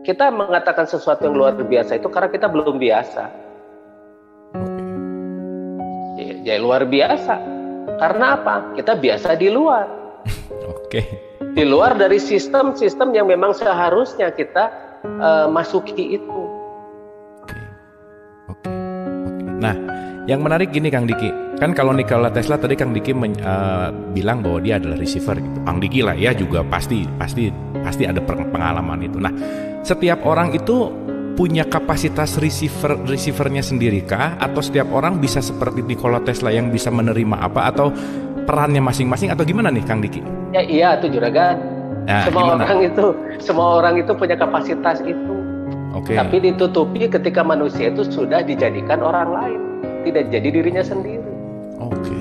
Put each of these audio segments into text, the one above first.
kita mengatakan sesuatu yang luar biasa itu karena kita belum biasa. Ya luar biasa. Karena apa? Kita biasa di luar. Oke. Di luar dari sistem-sistem yang memang seharusnya kita masuki itu. Oke. Nah, yang menarik gini Kang Diki, kan kalau Nikola Tesla tadi Kang Diki bilang bahwa dia adalah receiver gitu. Kang Diki lah ya juga pasti ada pengalaman itu. Nah, setiap orang itu punya kapasitas receivernya sendiri kah? Atau setiap orang bisa seperti Nikola Tesla yang bisa menerima apa? Atau perannya masing-masing atau gimana nih Kang Diki? Ya iya tuh Juragan. Nah, semua orang itu punya kapasitas itu. Oke. Tapi ditutupi ketika manusia itu sudah dijadikan orang lain, tidak jadi dirinya sendiri. Oke.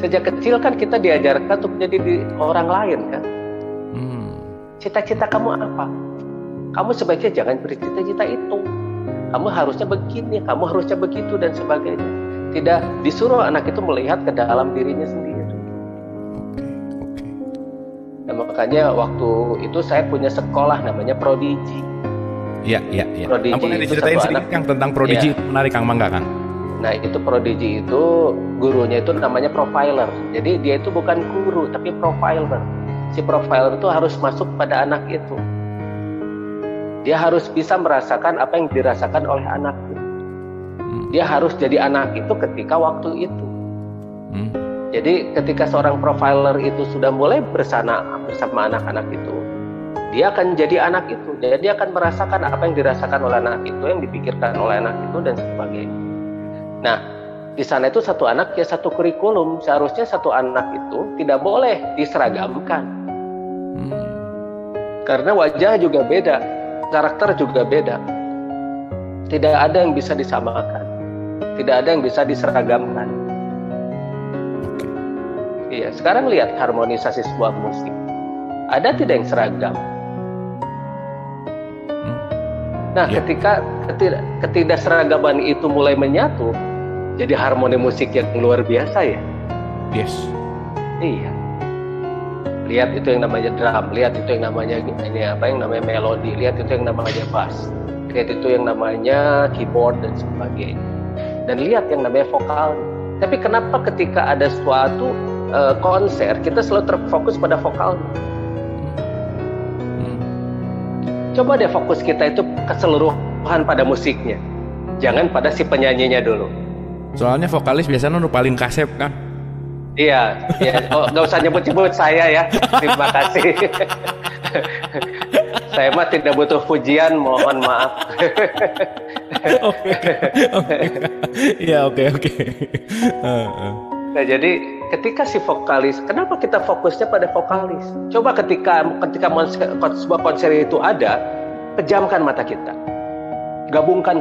Sejak kecil kan kita diajarkan untuk menjadi orang lain kan. Cita-cita kamu apa? Kamu sebaiknya jangan bercita-cita itu. Kamu harusnya begini, kamu harusnya begitu dan sebagainya. Tidak disuruh anak itu melihat ke dalam dirinya sendiri. Oke. Nah, makanya waktu itu saya punya sekolah namanya Prodigi. Iya. Prodigi Ampun diceritain sedikit Kang tentang Prodigi itu menarik Kang, Mangga Kang. Nah itu Prodigi itu gurunya itu namanya profiler. Jadi dia itu bukan guru tapi profiler. Si profiler itu harus masuk pada anak itu. Dia harus bisa merasakan apa yang dirasakan oleh anak itu. Dia harus jadi anak itu ketika waktu itu. Jadi ketika seorang profiler itu sudah mulai bersama anak-anak itu, dia akan jadi anak itu. Jadi dia akan merasakan apa yang dirasakan oleh anak itu, yang dipikirkan oleh anak itu dan sebagainya. Nah, di sana itu satu anak ya satu kurikulum. Seharusnya satu anak itu tidak boleh diseragamkan. Karena wajah juga beda, karakter juga beda. Tidak ada yang bisa disamakan. Tidak ada yang bisa diseragamkan. Iya, sekarang lihat harmonisasi sebuah musik. Ada tidak yang seragam? Nah, ketika ketidakseragaman itu mulai menyatu, jadi harmoni musik yang luar biasa ya. Yes. Iya. Lihat itu yang namanya drum, lihat itu yang namanya melodi, lihat itu yang namanya bass, lihat itu yang namanya keyboard dan sebagainya. Dan lihat yang namanya vokal. Tapi kenapa ketika ada suatu konser kita selalu terfokus pada vokalnya? Coba deh fokus kita itu keseluruhan pada musiknya. Jangan pada si penyanyinya dulu. Soalnya vokalis biasanya paling kasep kan? Iya. Oh, nggak usah nyebut-nyebut saya ya. Terima kasih. Saya mah tidak butuh pujian, mohon maaf. Oke. Nah, jadi ketika si vokalis, kenapa kita fokusnya pada vokalis? Coba ketika sebuah konser itu ada, pejamkan mata kita. Gabungkan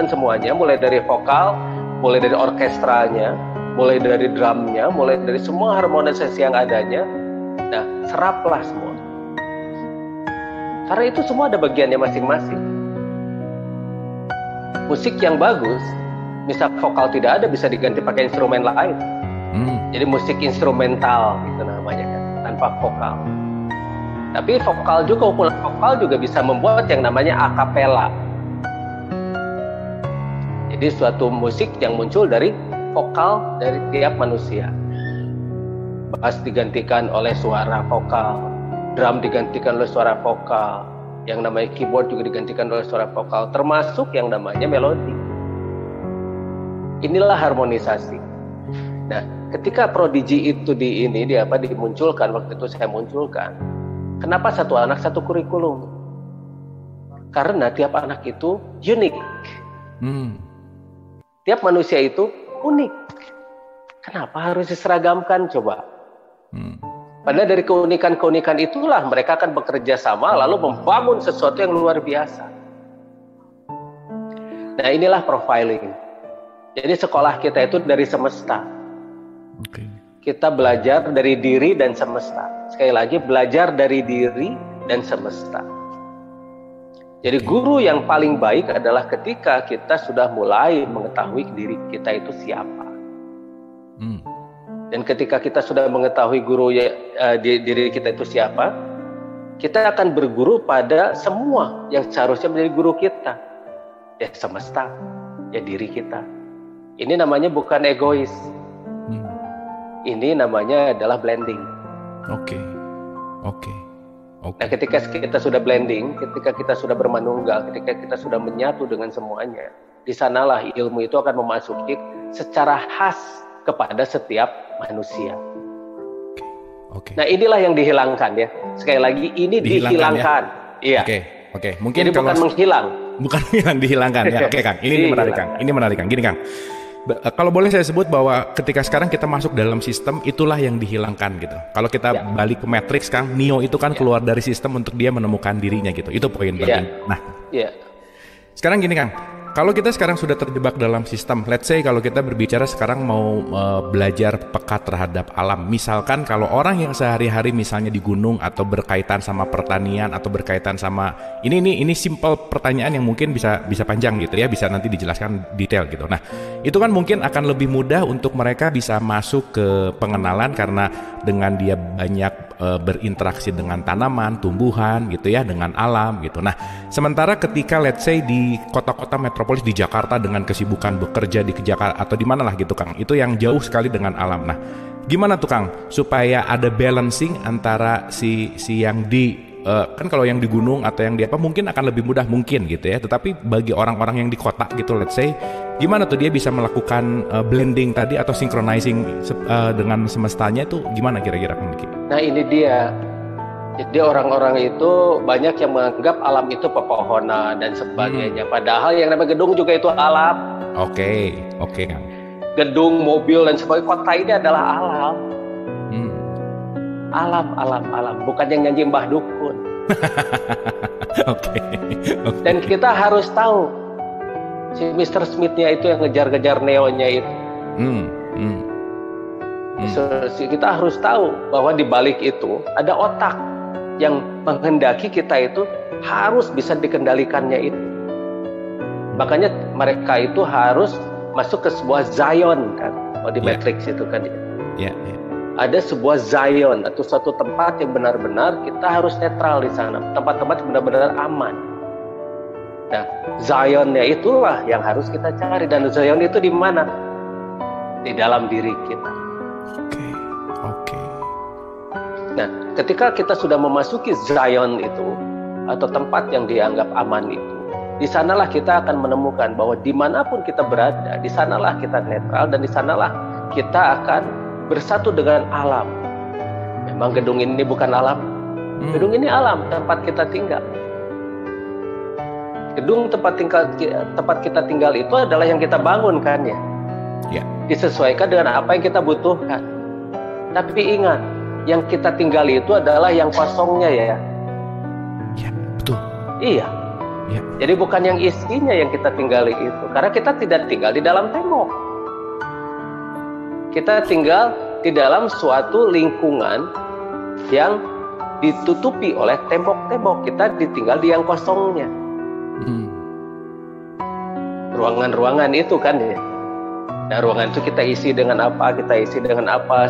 semuanya, mulai dari vokal, mulai dari orkestranya, mulai dari drumnya, mulai dari semua harmonisasi yang adanya. Nah, seraplah semua. Karena itu semua ada bagiannya masing-masing. Musik yang bagus, misal vokal tidak ada, bisa diganti pakai instrumen lain. Jadi musik instrumental itu namanya kan, tanpa vokal. Tapi vokal juga bisa membuat yang namanya akapela. Jadi suatu musik yang muncul dari vokal dari tiap manusia. Bass digantikan oleh suara vokal, drum digantikan oleh suara vokal, yang namanya keyboard juga digantikan oleh suara vokal, termasuk yang namanya melodi. Inilah harmonisasi. Nah, ketika Prodigi itu dimunculkan, waktu itu saya munculkan. Kenapa satu anak satu kurikulum? Karena tiap anak itu unik. Tiap manusia itu unik. Kenapa harus diseragamkan coba? Padahal dari keunikan-keunikan itulah mereka akan bekerja sama lalu membangun sesuatu yang luar biasa. Nah, inilah profiling. Jadi sekolah kita itu dari semesta. Kita belajar dari diri dan semesta. Sekali lagi, belajar dari diri dan semesta. Jadi guru yang paling baik adalah ketika kita sudah mulai mengetahui diri kita itu siapa. Dan ketika kita sudah mengetahui diri kita itu siapa, kita akan berguru pada semua yang seharusnya menjadi guru kita. Ya semesta, ya diri kita. Ini namanya bukan egois. Ini namanya adalah blending. Oke. Nah, ketika kita sudah blending, ketika kita sudah bermanunggal, ketika kita sudah menyatu dengan semuanya, di sanalah ilmu itu akan memasuki secara khas kepada setiap manusia. Oke. Nah, inilah yang dihilangkan ya. Sekali lagi, ini dihilangkan. Ya? Iya. Oke. Mungkin jadi bukan menghilang. Bukan yang dihilangkan ya. Oke, Kang. Ini menarik, Kang. Ini menarik, Kang. Gini, Kang. Kalau boleh saya sebut bahwa ketika sekarang kita masuk dalam sistem, itulah yang dihilangkan gitu. Kalau kita balik ke Matrix, Kang, Neo itu kan keluar dari sistem untuk dia menemukan dirinya gitu. Itu poin penting. Nah, sekarang gini, Kang. Kalau kita sekarang sudah terjebak dalam sistem, let's say kalau kita berbicara sekarang mau belajar peka terhadap alam. Misalkan kalau orang yang sehari-hari misalnya di gunung atau berkaitan sama pertanian atau berkaitan sama ini simple pertanyaan yang mungkin bisa panjang gitu ya, bisa nanti dijelaskan detail gitu. Nah, itu kan mungkin akan lebih mudah untuk mereka bisa masuk ke pengenalan karena dengan dia banyak berinteraksi dengan tanaman, tumbuhan gitu ya, dengan alam gitu. Nah, sementara ketika let's say di kota-kota metropolis di Jakarta dengan kesibukan bekerja di Jakarta atau di mana lah gitu, Kang, itu yang jauh sekali dengan alam. Nah, gimana tuh, Kang, supaya ada balancing antara si yang di kan kalau yang di gunung atau yang di apa mungkin akan lebih mudah mungkin gitu ya, tetapi bagi orang-orang yang di kota gitu let's say, gimana tuh dia bisa melakukan blending tadi atau synchronizing dengan semestanya itu gimana kira-kira, Kang Diki? Nah, ini dia. Jadi orang-orang itu banyak yang menganggap alam itu pepohonan dan sebagainya. Padahal yang namanya gedung juga itu alam. Oke, Kang. Gedung, mobil dan sebagainya, kota ini adalah alam. Alam. Bukan yang nyanyi Mbah Dukun. Oke. Dan kita harus tahu si Mr. Smith-nya itu yang ngejar-ngejar Neo-nya itu. Kita harus tahu bahwa di balik itu ada otak yang menghendaki kita itu harus bisa dikendalikannya itu. Makanya mereka itu harus masuk ke sebuah Zion kan, di Matrix itu kan. Ada sebuah Zion atau suatu tempat yang benar-benar kita harus netral di sana, tempat-tempat yang benar-benar aman. Nah, Zionnya itulah yang harus kita cari, dan Zion itu di mana? Di dalam diri kita. Oke. Nah, ketika kita sudah memasuki Zion itu atau tempat yang dianggap aman itu, di sanalah kita akan menemukan bahwa dimanapun kita berada, di sanalah kita netral dan di sanalah kita akan bersatu dengan alam. Memang gedung ini bukan alam. Gedung ini alam, tempat kita tinggal. Gedung tempat kita tinggal itu adalah yang kita bangun kan ya. Disesuaikan dengan apa yang kita butuhkan. Tapi ingat, yang kita tinggal itu adalah yang kosongnya ya. Iya, betul. Iya. Jadi bukan yang isinya yang kita tinggali itu. Karena kita tidak tinggal di dalam tembok. Kita tinggal di dalam suatu lingkungan yang ditutupi oleh tembok-tembok. Kita ditinggal di yang kosongnya. Ruangan-ruangan itu kan ya. Nah, ruangan itu kita isi dengan apa,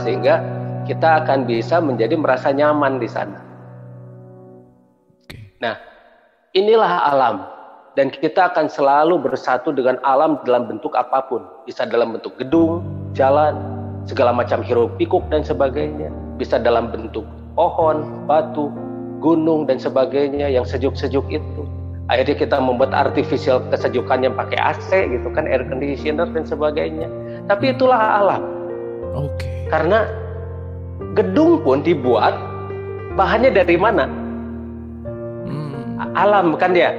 sehingga kita akan bisa menjadi merasa nyaman di sana. Nah, inilah alam. Dan kita akan selalu bersatu dengan alam dalam bentuk apapun. Bisa dalam bentuk gedung, jalan, segala macam hiruk pikuk dan sebagainya. Bisa dalam bentuk pohon, batu, gunung dan sebagainya yang sejuk-sejuk itu. Akhirnya kita membuat artificial kesejukan yang pakai AC gitu kan, air conditioner dan sebagainya. Tapi itulah alam. Karena gedung pun dibuat bahannya dari mana? Alam kan ya?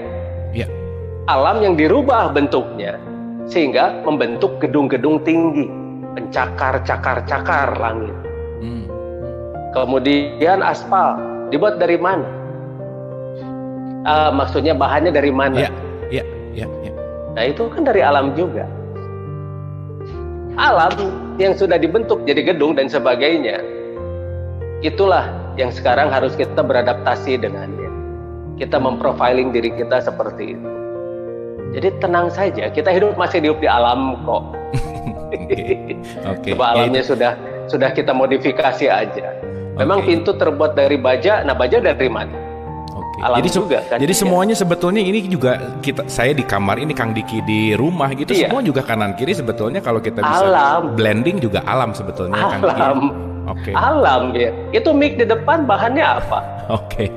Alam yang dirubah bentuknya sehingga membentuk gedung-gedung tinggi, pencakar-cakar langit. Kemudian aspal dibuat dari mana? Maksudnya bahannya dari mana? Nah, itu kan dari alam juga. Alam yang sudah dibentuk jadi gedung dan sebagainya, itulah yang sekarang harus kita beradaptasi dengannya. Kita memprofiling diri kita seperti itu. Jadi tenang saja, kita masih hidup di alam kok. Coba alamnya sudah kita modifikasi aja. Memang pintu terbuat dari baja, nah baja dari mana? Alam Jadi juga kan. jadi semuanya sebetulnya ini juga saya di kamar ini, Kang Diki di rumah gitu, semua juga kanan kiri sebetulnya kalau kita bisa blending juga alam sebetulnya, Kang Diki. Oke. Alam ya. Itu mic di depan bahannya apa? Oke.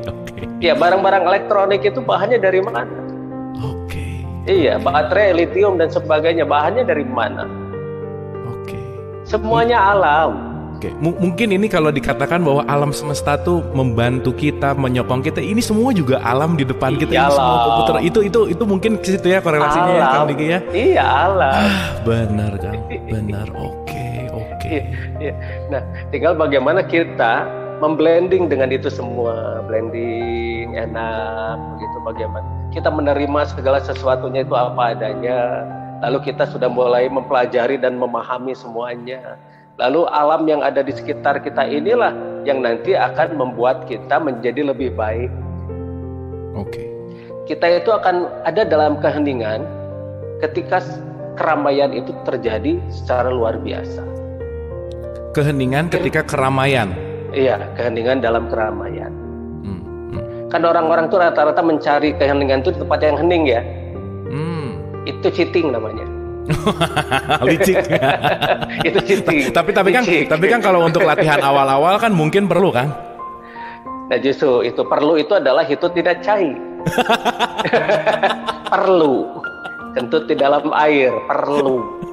Ya, barang-barang elektronik itu bahannya dari mana? Oke. Iya, baterai, lithium dan sebagainya bahannya dari mana? Oke. Semuanya alam. Oke. Mungkin ini kalau dikatakan bahwa alam semesta tuh membantu kita, menyokong kita, ini semua juga alam di depan kita. Ini semua komputer. Itu mungkin ke situ ya korelasinya ya, Kang Diki ya. Iya, alam. Benar, Kang. Benar. Oke. Iya. Nah, tinggal bagaimana kita memblending dengan itu semua, blending enak begitu, bagaimana kita menerima segala sesuatunya itu apa adanya, lalu kita sudah mulai mempelajari dan memahami semuanya, lalu alam yang ada di sekitar kita inilah yang nanti akan membuat kita menjadi lebih baik. Oke. Kita itu akan ada dalam keheningan ketika keramaian itu terjadi secara luar biasa. Keheningan ketika keramaian. Iya, keheningan dalam keramaian. Kan orang-orang tuh rata-rata mencari keheningan tuh di tempat yang hening ya. Itu cheating namanya. Licik. Itu cheating. Tapi kan kalau untuk latihan awal-awal kan mungkin perlu kan? Nah justru itu perlu, itu adalah hitut tidak cai. Perlu. Kentut di dalam air, perlu.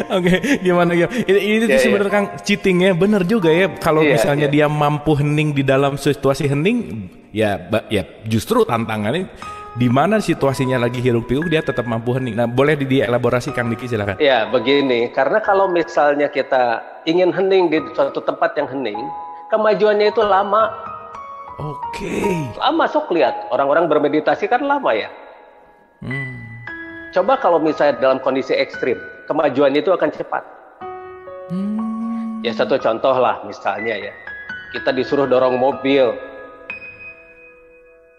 Oke, gimana ya? Ini sebenarnya Kang cheatingnya bener juga ya. Kalau misalnya dia mampu hening di dalam situasi hening, ya justru tantangannya di mana situasinya lagi hiruk pikuk dia tetap mampu hening. Nah, boleh dielaborasi Kang Diki, silakan. Ya, begini, karena kalau misalnya kita ingin hening di suatu tempat yang hening, kemajuannya itu lama. Oke. Lama, sok lihat orang-orang bermeditasi kan lama ya. Coba kalau misalnya dalam kondisi ekstrim, kemajuan itu akan cepat. Ya satu contoh lah misalnya ya, kita disuruh dorong mobil.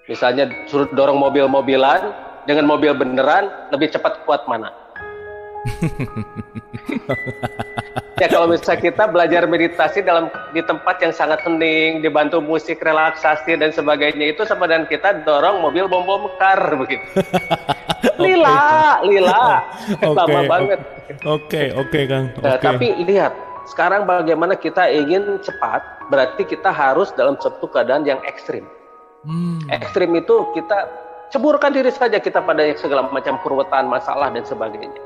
Misalnya suruh dorong mobil-mobilan, dengan mobil beneran lebih cepat kuat mana? Ya kalau misalnya kita belajar meditasi di tempat yang sangat hening, dibantu musik relaksasi dan sebagainya, itu sama dengan kita dorong mobil bom-bom kar begitu. Lila, lama banget. Oke, Kang. Nah, tapi lihat, sekarang bagaimana kita ingin cepat, berarti kita harus dalam suatu keadaan yang ekstrim. Ekstrim itu kita ceburkan diri saja kita pada segala macam keruwetan, masalah dan sebagainya.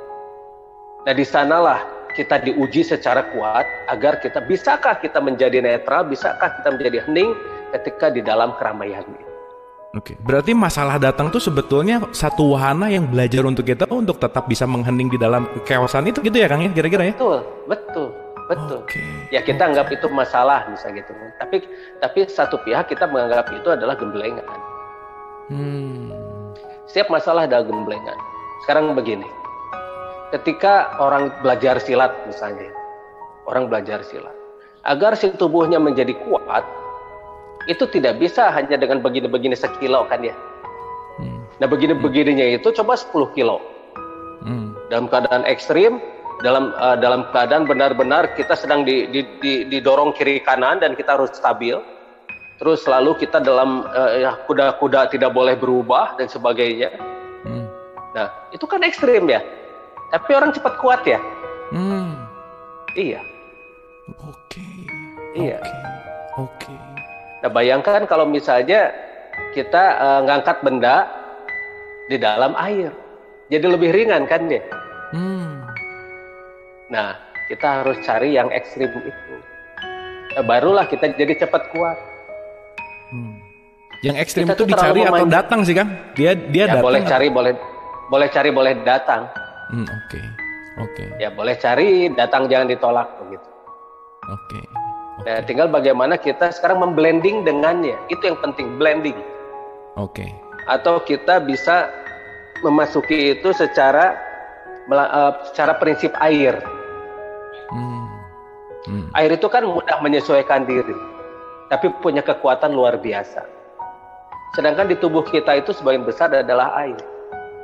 Nah, di sanalah kita diuji secara kuat agar bisakah kita menjadi netral, bisakah kita menjadi hening ketika di dalam keramaian ini. Oke, berarti masalah datang tuh sebetulnya satu wahana yang belajar untuk kita untuk tetap bisa menghening di dalam kechaosan itu gitu ya Kang ya, kira-kira ya? Betul. Ya kita anggap itu masalah misalnya gitu. Tapi satu pihak kita menganggap itu adalah gemblengan. Setiap masalah adalah gemblengan. Sekarang begini. Ketika orang belajar silat misalnya, agar si tubuhnya menjadi kuat, itu tidak bisa hanya dengan begini-begini sekilo kan ya. Nah begini-begininya itu coba 10 kilo. Dalam keadaan ekstrim, dalam keadaan benar-benar kita sedang didorong kiri kanan dan kita harus stabil. Terus selalu kita dalam kuda-kuda tidak boleh berubah dan sebagainya. Nah itu kan ekstrim ya. Tapi orang cepat kuat ya. Iya. Oke. Nah bayangkan kalau misalnya kita ngangkat benda di dalam air, jadi lebih ringan kan ya. Nah kita harus cari yang ekstrim itu. Nah, barulah kita jadi cepat kuat. Yang ekstrim itu dicari atau datang sih Kang? Dia ya, datang. Boleh cari, boleh datang. Oke. Ya boleh cari, datang jangan ditolak begitu. Oke. Nah, tinggal bagaimana kita sekarang memblending dengannya. Itu yang penting, blending. Oke. Atau kita bisa memasuki itu secara prinsip air. Air itu kan mudah menyesuaikan diri, tapi punya kekuatan luar biasa. Sedangkan di tubuh kita itu sebagian besar adalah air.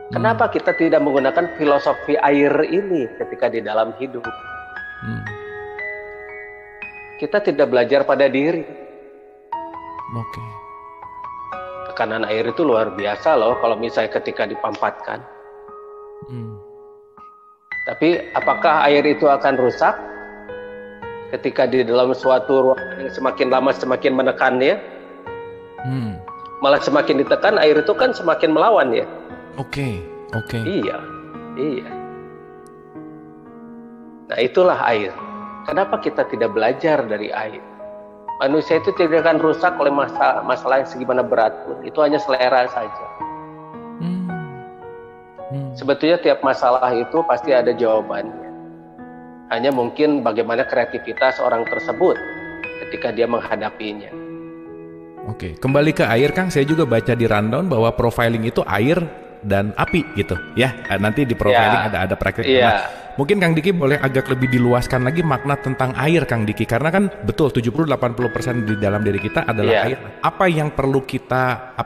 Kenapa kita tidak menggunakan filosofi air ini ketika di dalam hidup? kita tidak belajar pada diri. Oke. Tekanan air itu luar biasa loh kalau misalnya ketika dipampatkan. Tapi apakah air itu akan rusak ketika di dalam suatu ruangan yang semakin lama semakin menekannya? Malah semakin ditekan, air itu kan semakin melawan ya. Oke. Iya. Nah itulah air. Kenapa kita tidak belajar dari air? Manusia itu tidak akan rusak oleh masalah yang segimana berat pun. Itu hanya selera saja. Sebetulnya tiap masalah itu pasti ada jawabannya. Hanya mungkin bagaimana kreativitas orang tersebut ketika dia menghadapinya. Oke, kembali ke air Kang, saya juga baca di rundown bahwa profiling itu air dan api gitu ya. Nanti di profiling ada praktek. Nah, mungkin Kang Diki boleh agak lebih diluaskan lagi makna tentang air Kang Diki, karena kan betul 70-80% di dalam diri kita adalah air. Apa yang perlu kita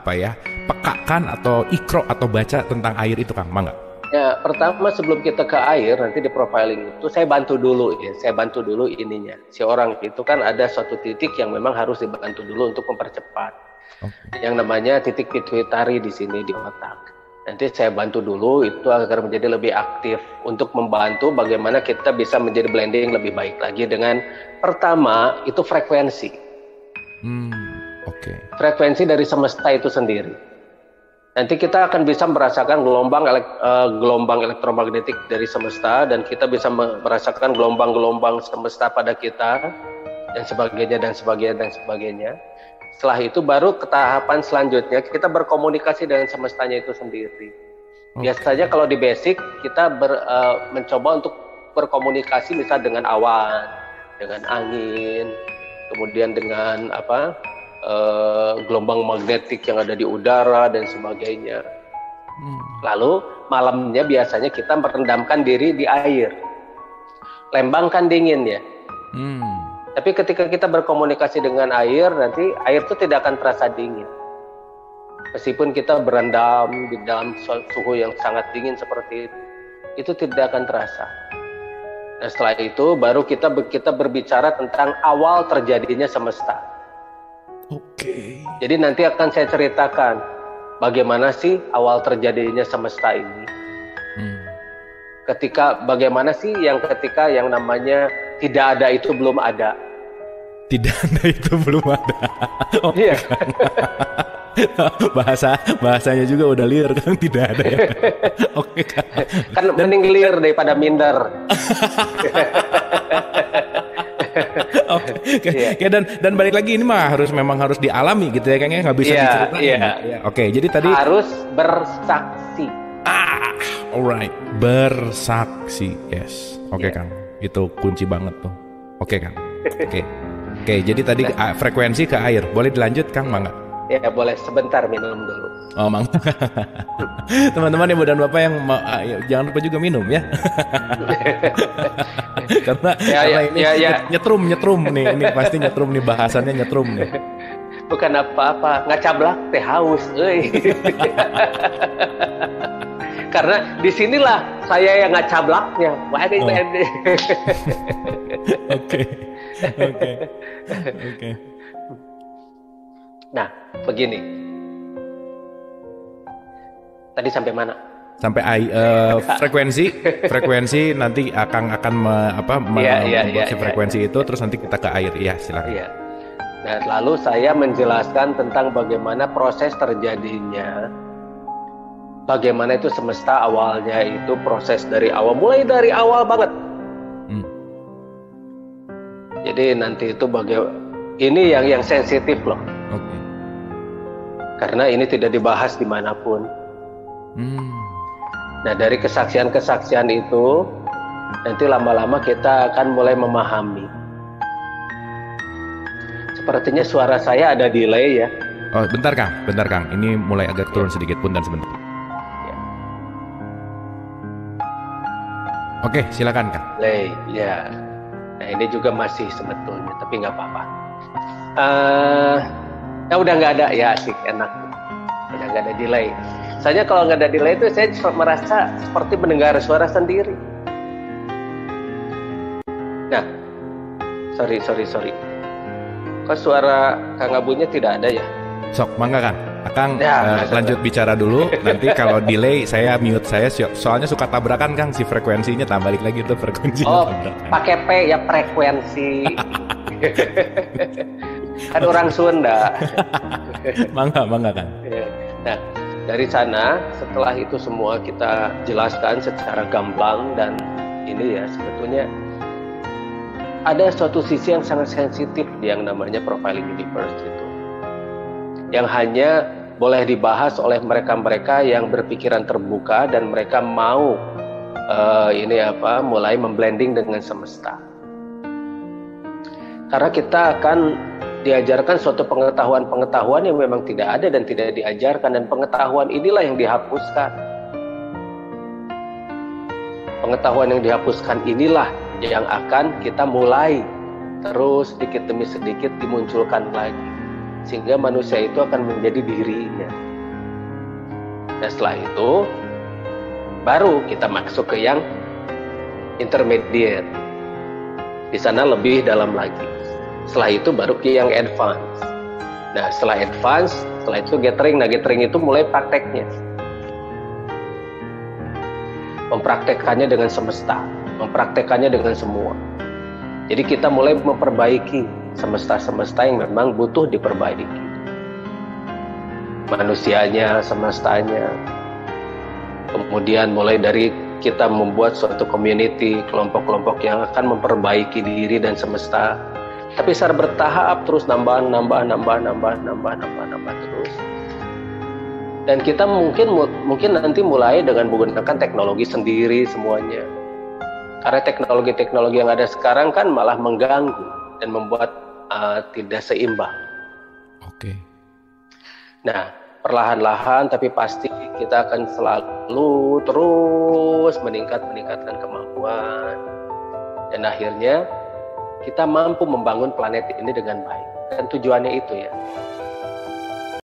pekakan atau ikro atau baca tentang air itu Kang? Mangga. Ya, pertama sebelum kita ke air, nanti di profiling itu saya bantu dulu ininya. Si orang itu kan ada suatu titik yang memang harus dibantu dulu untuk mempercepat. Yang namanya titik pituitari di sini di otak. Nanti saya bantu dulu itu agar menjadi lebih aktif untuk membantu bagaimana kita bisa menjadi blending lebih baik lagi dengan pertama itu frekuensi. Frekuensi dari semesta itu sendiri. Nanti kita akan bisa merasakan gelombang elektromagnetik dari semesta, dan kita bisa merasakan gelombang-gelombang semesta pada kita dan sebagainya. Setelah itu baru ke tahapan selanjutnya kita berkomunikasi dengan semestanya itu sendiri. Biasanya kalau di basic kita mencoba untuk berkomunikasi misal dengan awan, dengan angin, kemudian dengan gelombang magnetik yang ada di udara dan sebagainya. Lalu malamnya biasanya kita merendamkan diri di air, lembangkan dingin ya. Tapi ketika kita berkomunikasi dengan air, nanti air itu tidak akan terasa dingin. Meskipun kita berendam di dalam suhu yang sangat dingin seperti itu tidak akan terasa. Nah setelah itu baru kita berbicara tentang awal terjadinya semesta. Jadi nanti akan saya ceritakan bagaimana sih awal terjadinya semesta ini. Bagaimana sih ketika yang namanya tidak ada itu belum ada. Tidak ada itu belum ada. Iya. Bahasanya juga udah liar kan, tidak ada ya. Kan mending liar daripada minder. Dan balik lagi ini mah memang harus dialami gitu ya kayaknya, nggak bisa diceritain. Jadi tadi harus bersaksi. Alright, bersaksi, yes. Kang, itu kunci banget tuh. Kang. Oke, jadi tadi frekuensi ke air, boleh dilanjut Kang, Mangga? Ya boleh, sebentar minum dulu. Mang. Teman-teman ibu dan bapak yang jangan lupa juga minum ya. karena ini nyetrum nih, ini pasti nyetrum nih, bahasannya nyetrum nih. Bukan apa-apa, ngacablak teh haus, karena disinilah saya yang ngacablaknya. Oke. Nah, begini. Tadi sampai mana? Sampai frekuensi nanti akan si frekuensi itu, terus nanti kita ke air. Ya, silakan. Iya. Nah, lalu saya menjelaskan tentang bagaimana proses terjadinya. Bagaimana itu semesta awalnya itu proses dari awal, mulai dari awal banget. Jadi nanti itu ini yang sensitif loh. Karena ini tidak dibahas dimanapun. Nah dari kesaksian-kesaksian itu nanti lama-lama kita akan mulai memahami. Sepertinya suara saya ada delay ya. Oh bentar Kang, ini mulai agak turun sedikit pun dan sebentar. Oke, silakan Kang. Delay, ya. Nah ini juga masih sebetulnya, tapi nggak apa-apa. Nah udah nggak ada, ya asik, enak. Udah nggak ada delay. Soalnya kalau nggak ada delay itu saya merasa seperti mendengar suara sendiri. Nah, Sorry. Kok suara Kang Abunya tidak ada ya? Sok, mangga Kang. Akang Ya, lanjut bicara dulu. Nanti kalau delay saya mute saya. Soalnya suka tabrakan Kang, si frekuensinya balik lagi tuh frekuensinya. Oh, tabrakan. pakai P ya, frekuensi. Kan orang Sunda. Mangga Kang. Nah, dari sana setelah itu semua kita jelaskan secara gamblang dan ini ya, sebetulnya ada suatu sisi yang sangat sensitif yang namanya profiling universe itu, yang hanya boleh dibahas oleh mereka-mereka yang berpikiran terbuka dan mereka mau mulai memblending dengan semesta. Karena kita akan diajarkan suatu pengetahuan yang memang tidak ada dan tidak diajarkan, dan pengetahuan inilah yang dihapuskan. Pengetahuan yang dihapuskan inilah yang akan kita mulai terus sedikit demi sedikit dimunculkan lagi, sehingga manusia itu akan menjadi dirinya. Dan setelah itu baru kita masuk ke yang intermediate. Di sana lebih dalam lagi. Setelah itu baru ke yang advance. Nah, setelah itu gathering. Nah, gathering itu mulai prakteknya. Mempraktekkannya dengan semesta, mempraktekkannya dengan semua. Jadi kita mulai memperbaiki semesta-semesta yang memang butuh diperbaiki. Manusianya, semestanya. Kemudian mulai dari kita membuat suatu community, kelompok-kelompok yang akan memperbaiki diri dan semesta. Tapi secara bertahap terus nambah terus. Dan kita mungkin nanti mulai dengan menggunakan teknologi sendiri semuanya. Karena teknologi-teknologi yang ada sekarang kan malah mengganggu dan membuat tidak seimbang. Oke. Nah, perlahan-lahan tapi pasti kita akan selalu terus meningkatkan kemampuan. Dan akhirnya kita mampu membangun planet ini dengan baik. Dan tujuannya itu ya,